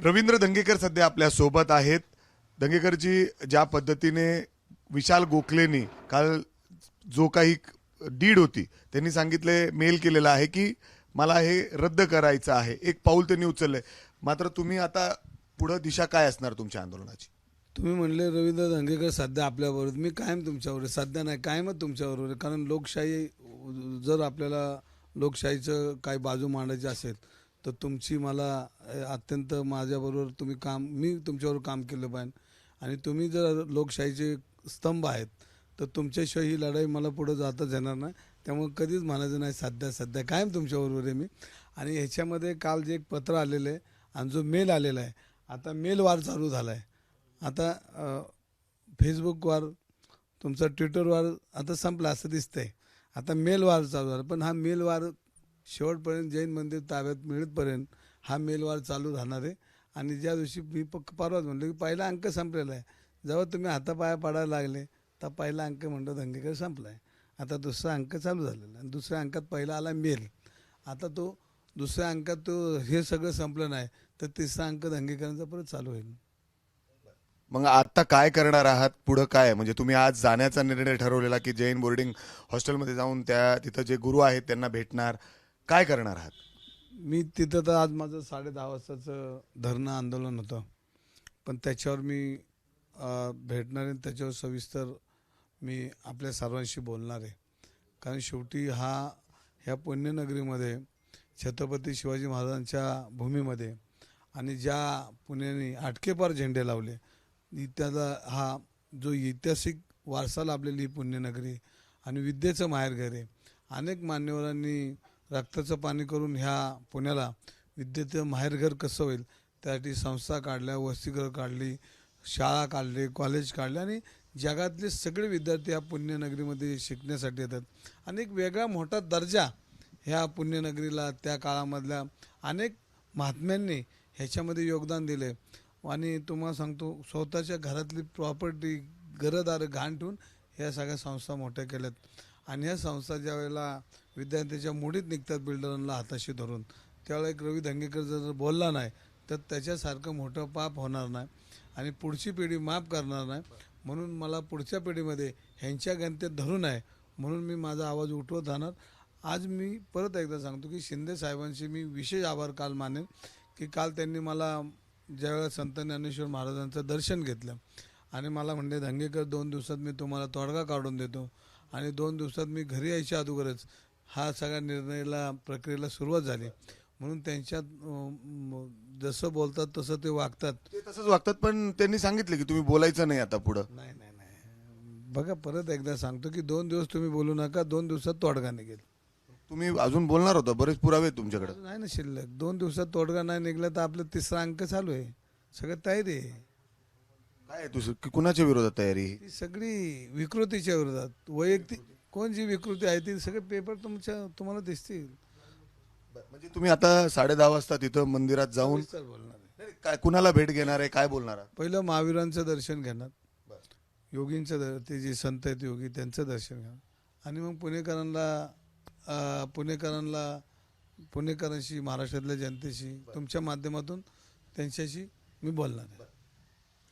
रवींद्र दंगेकर सध्या आपल्या सोबत आहेत. दंगेकरजी, ज्या पद्धतीने विशाल गोखलेंनी काल जो काही डीड होती त्यांनी सांगितले, मेल केलेला आहे की मला हे रद्द करायचं आहे. एक पाऊल त्यांनी उचललंय. मात्र तुम्ही आता पुढे दिशा काय असणार तुमच्या आंदोलनाची? तुम्ही म्हणले रवींद्र दंगेकर सध्या आपल्याबरोबर, मी कायम तुमच्याबरोबर, सध्या नाही कायमच तुमच्याबरोबर आहे. कारण लोकशाही, जर आपल्याला लोकशाहीचं काही बाजू मांडायची असेल तर तुमची मला अत्यंत माझ्याबरोबर तुम्ही काम, मी तुमच्याबरोबर काम केलं पाहिजे. आणि तुम्ही जर लोकशाहीचे स्तंभ आहेत तर तुमच्याशिवाय ही लढाई मला पुढे जाताच येणार नाही. त्यामुळे कधीच म्हणायचं नाही सध्या कायम तुमच्याबरोबर आहे मी. आणि ह्याच्यामध्ये काल जे एक पत्र आलेलं आहे आणि जो मेल आलेला आहे, आता मेल वार चालू झाला आहे. आता फेसबुकवर, तुमचा ट्विटरवर आता संपला असं दिसतंय. आता मेल वार चालू झाला, पण हा मेल वार शेवटपर्यंत जैन मंदिर ताब्यात मिळतपर्यंत हा मेल वार चालू राहणार आहे. आणि ज्या दिवशी मी परवाच म्हणलं की पहिला अंक संपलेला आहे, जेव्हा तुम्ही हातापाया पाडायला लागले तर पहिला अंक म्हणतो दंगेकर संपला आहे. आता दुसरा अंक चालू झालेला आणि दुसऱ्या अंकात पहिला आला मेल. आता तो दुसऱ्या अंकात तो हे सगळं संपलं नाही तर तिसरा अंक दंगेकरांचा परत चालू होईल. मग आता काय करणार आहात? पुढे काय, म्हणजे तुम्ही आज जाण्याचा निर्णय ठरवलेला की जैन बोर्डिंग हॉस्टेलमध्ये जाऊन तिथं जे गुरु आहेत त्यांना भेटणार, काय करणार आहात? मी तिथं तर आज माझं 10:30 वाजताचं धरणं आंदोलन होतं, पण त्याच्यावर मी भेटणार आहे. त्याच्यावर सविस्तर मी आपल्या सर्वांशी बोलणार आहे. कारण शेवटी ह्या पुण्यनगरीमध्ये छत्रपती शिवाजी महाराजांच्या भूमीमध्ये आणि ज्या पुण्याने आटकेपार झेंडे लावले, त्याला जो ऐतिहासिक वारसा लाभलेली ही पुण्यनगरी आणि विद्येचं माहेरघर आहे. अनेक मान्यवरांनी रक्ताचं पाणी करून ह्या पुण्याला विद्येचं माहेरघर कसं होईल त्यासाठी संस्था काढल्या, वसतिगृह काढली, शाळा काढले, कॉलेज काढले आणि जगातले सगळे विद्यार्थी ह्या पुण्यनगरीमध्ये शिकण्यासाठी येतात. आणि एक वेगळा मोठा दर्जा ह्या पुण्यनगरीला त्या काळामधल्या अनेक महात्म्यांनी ह्याच्यामध्ये योगदान दिले. आणि तुम्हाला सांगतो, स्वतःच्या घरातली प्रॉपर्टी, घरदार घाण ठेवून ह्या सगळ्या संस्था मोठ्या केल्यात. आणि ह्या संस्था ज्या वेळेला विद्यार्थ्याच्या मोडीत निघतात बिल्डरांना हाताशी धरून, त्यावेळेला एक रवी दंगेकर जर बोलला नाही तर त्याच्यासारखं मोठं पाप होणार नाही आणि पुढची पिढी माफ करणार नाही. म्हणून मला पुढच्या पिढीमध्ये ह्यांच्या गणतेत धरून आहे म्हणून मी माझा आवाज उठवत राहणार. आज मी परत एकदा सांगतो की शिंदे साहेबांशी मी विशेष आभार काल मानेन की काल त्यांनी मला ज्यावेळेला संत ज्ञानेश्वर महाराजांचं दर्शन घेतलं आणि मला म्हणले, दंगेकर 2 दिवसात मी तुम्हाला तोडगा काढून देतो आणि 2 दिवसात मी घरी यायच्या अगोदरच हा सगळ्या प्रक्रियेला सुरुवात झाली. म्हणून त्यांच्यात जसं बोलतात तसं ते वागतात. ते तसंच वागतात, पण त्यांनी सांगितले की तुम्ही बोलायचं नाही आता पुढं. नाही, बघा परत एकदा सांगतो की 2 दिवस तुम्ही बोलू नका, 2 दिवसात तोडगा निघेल. तुम्ही अजून बोलणार होता, बरेच पुरावे आहेत तुमच्याकडे. नाही ना शिल्लक. 2 दिवसात तोडगा नाही निघला तर आपलं तिसरा अंक चालू आहे. सगळं तयारी आहे. काय आहे तुझं, की कुणाच्या विरोधात तयारी? ती सगळी विकृतीच्या विरोधात, वैयक्तिक कोण जी विकृती आहे ती सगळे पेपर तुम्हाला दिसतील. म्हणजे तुम्ही आता 10:30 वाजता तिथं मंदिरात जाऊन बोलणार आहे. काय, कुणाला भेट घेणार आहे, काय बोलणार आहात? पहिलं महावीरांचं दर्शन घेणार, योगींचं, ते जे संत आहेत योगी त्यांचं दर्शन घेणार आणि मग पुणेकरांशी, महाराष्ट्रातल्या जनतेशी तुमच्या माध्यमातून त्यांच्याशी मी बोलणार आहे.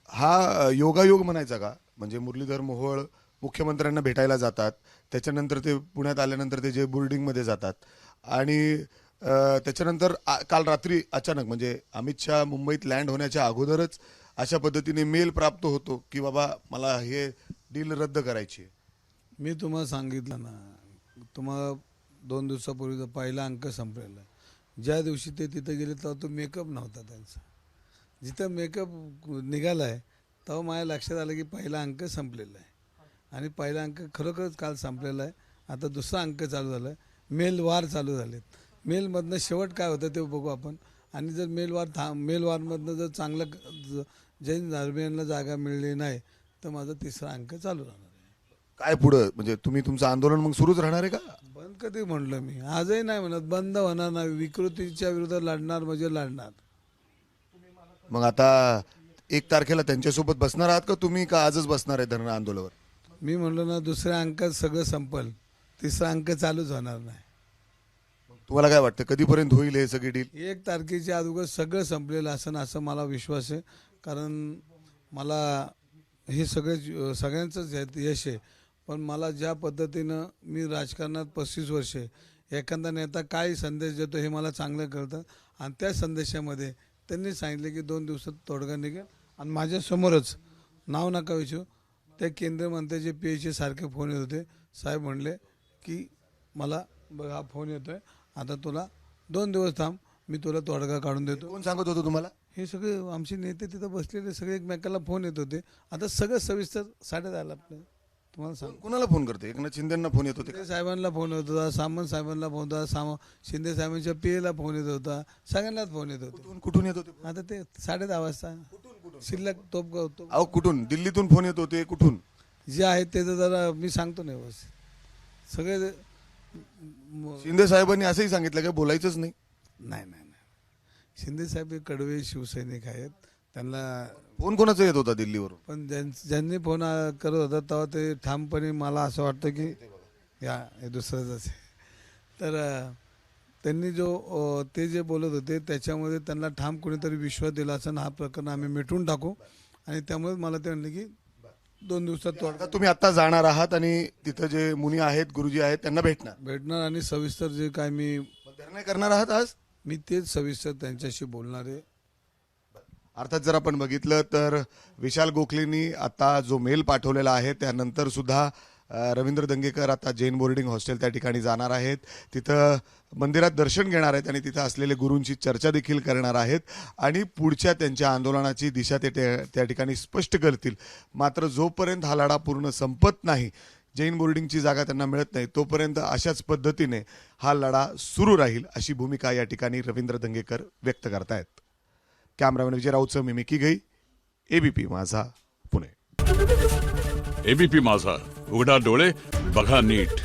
हा योगायोग म्हणायचा का? म्हणजे मुरलीधर मोहोळ मुख्यमंत्र्यांना भेटायला जातात, त्याच्यानंतर ते पुण्यात आल्यानंतर ते जे बोर्डिंगमध्ये जातात आणि त्याच्यानंतर काल रात्री अचानक, म्हणजे अमित शहा मुंबईत लँड होण्याच्या अगोदरच अशा पद्धतीने मेल प्राप्त होतो की बाबा मला हे डील रद्द करायची. मी तुम्हाला सांगितलं ना, तुम्हाला 2 दिवसापूर्वीचा पहिला अंक संपलेला आहे. ज्या दिवशी ते तिथं गेले तेव्हा तो मेकअप नव्हता त्यांचा. जिथं मेकअप निघाला आहे तेव्हा माझ्या लक्षात आलं की पहिला अंक संपलेला आहे आणि पहिला अंक खरोखरच काल संपलेला आहे. आता दुसरा अंक चालू झाला आहे. मेल वार चालू झालेत. मेलमधनं शेवट काय होतं ते बघू आपण. आणि जर मेलवारमधनं जर चांगलं जैन धर्मियांना जागा मिळली नाही तर माझा तिसरा अंक चालू राहणार आहे. काय पुढं, म्हणजे तुम्ही तुमचं आंदोलन मग सुरूच राहणार आहे का? बंद कधी म्हणलं मी? आजही नाही म्हणत बंद होणार नाही. विकृतीच्या विरुद्ध लढणार म्हणजे लढणार. मग आता 1 तारखेला त्यांच्यासोबत बसणार आहात का तुम्ही, का आजच बसणार आहे धरणं आंदोलनावर? मी म्हणलो ना, दुसऱ्या अंकात सगळं संपल, तिसरा अंक चालूच होणार नाही. तुम्हाला काय वाटतं कधीपर्यंत होईल हे सगळी डील? 1 तारखेच्या अगोदर सगळं संपलेलं असं असं मला विश्वास आहे. कारण मला हे सगळ्यांचंच यश आहे. पण मला ज्या पद्धतीनं मी राजकारणात 35 वर्षे एखादा नेता काय संदेश देतो हे मला चांगलं कळतं. आणि त्या संदेशामध्ये त्यांनी सांगितले की 2 दिवसात तोडगा निघेल. आणि माझ्यासमोरच नाव नका विचारू त्या केंद्रीय मंत्र्याचे PHC सारखे फोन येत होते. साहेब म्हणले की मला बघ हा फोन येतोय, आता तुला 2 दिवस थांब, मी तुला तोडगा काढून देतो. कोण सांगत होतं तुम्हाला? हे सगळे आमचे नेते तिथं बसलेले सगळे एकमेकाला फोन येत होते. आता सगळं सविस्तर 10:30 आपलं तुम्हाला सांग. कुणाला फोन करते? एकनाथ शिंदेना फोन येत होते का? शिंदे साहेबांना फोन येत होता, सामंत साहेबांना फोन होता, शिंदे साहेबांच्या PA फोन येत होता, सगळ्यांनाच फोन येत होते. कुठून येत होते? आता ते 10:30 वाजता शिल्लक तोप अहो कुठून? दिल्लीतून फोन येत होते? कुठून? जे आहेत ते तर जरा मी सांगतो नाही बस सगळे शिंदे साहेबांनी असंही सांगितलं काय बोलायचंच नाही? नाही. शिंदे साहेब हे कडवे शिवसैनिक आहेत. त्यांना फोन कोणाचा येत होता दिल्लीवरून? पण ज्यांनी फोन करत होता तेव्हा ते ठामपणे मला असं वाटतं की हे दुसरंच आहे. तर त्यांनी ते जे बोलत होते त्याच्यामध्ये त्यांना ठाम कोणीतरी विश्वास दिला असं हा प्रकरण आम्ही मिटवून टाकू. आणि त्यामुळे मला ते म्हणले की 2 दिवसात आता तुम्ही आता जाणार आहात आणि तिथं जे मुनी आहेत, गुरुजी आहेत, त्यांना भेटणार आणि सविस्तर जे काय धरणे करणार आहात आज? मी तेच सविस्तर त्यांच्याशी बोलणार आहे. अर्थात जर आपण बघितलं तर विशाल गोखलेंनी आता जो मेल पाठवलेला आहे त्यानंतर सुद्धा रवींद्र दंगेकर आता जैन बोर्डिंग हॉस्टेल त्या ठिकाणी जाणार आहेत. तिथं मंदिरात दर्शन घेणार आहेत आणि तिथं असलेले गुरूंची चर्चा देखील करणार आहेत आणि पुढच्या त्यांच्या आंदोलनाची दिशा ते त्या ठिकाणी स्पष्ट करतील. मात्र जोपर्यंत हा लढा पूर्ण संपत नाही, जैन बोर्डिंगची जागा त्यांना मिळत नाही, तोपर्यंत अशाच पद्धतीने हा लढा सुरू राहील अशी भूमिका या ठिकाणी रवींद्र दंगेकर व्यक्त करतायत. कॅमेरामॅन विजय राऊतसह मी मिकी गई, ABP माझा, पुणे. ABP माझा, उघडा डोळे बघा नीट.